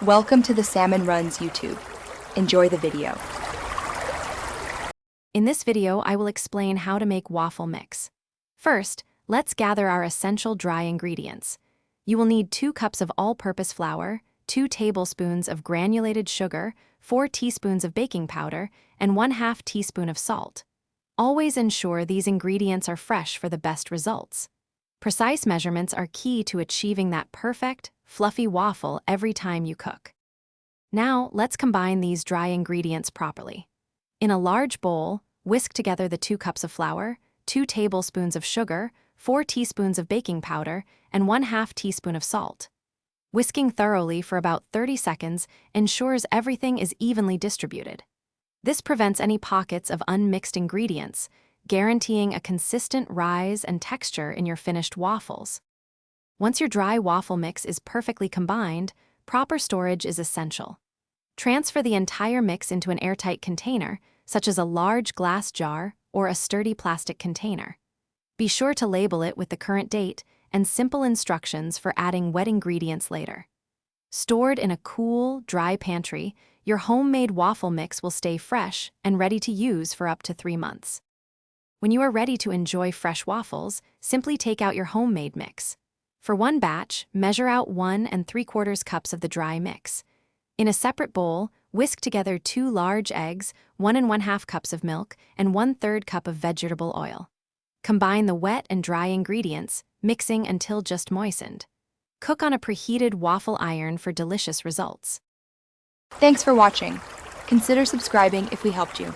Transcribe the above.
Welcome to the Salmon Runs YouTube. Enjoy the video. In this video, I will explain how to make waffle mix. First, let's gather our essential dry ingredients. You will need 2 cups of all-purpose flour, 2 tablespoons of granulated sugar, 4 teaspoons of baking powder, and 1/2 teaspoon of salt. Always ensure these ingredients are fresh for the best results. Precise measurements are key to achieving that perfect, fluffy waffle every time you cook. Now, let's combine these dry ingredients properly. In a large bowl, whisk together the 2 cups of flour, 2 tablespoons of sugar, 4 teaspoons of baking powder, and 1/2 teaspoon of salt. Whisking thoroughly for about 30 seconds ensures everything is evenly distributed. This prevents any pockets of unmixed ingredients, guaranteeing a consistent rise and texture in your finished waffles. Once your dry waffle mix is perfectly combined, proper storage is essential. Transfer the entire mix into an airtight container, such as a large glass jar or a sturdy plastic container. Be sure to label it with the current date and simple instructions for adding wet ingredients later. Stored in a cool, dry pantry, your homemade waffle mix will stay fresh and ready to use for up to 3 months. When you are ready to enjoy fresh waffles, simply take out your homemade mix. For one batch, measure out 1 3/4 cups of the dry mix. In a separate bowl, whisk together 2 large eggs, 1 1/2 cups of milk, and 1/3 cup of vegetable oil. Combine the wet and dry ingredients, mixing until just moistened. Cook on a preheated waffle iron for delicious results. Thanks for watching. Consider subscribing if we helped you.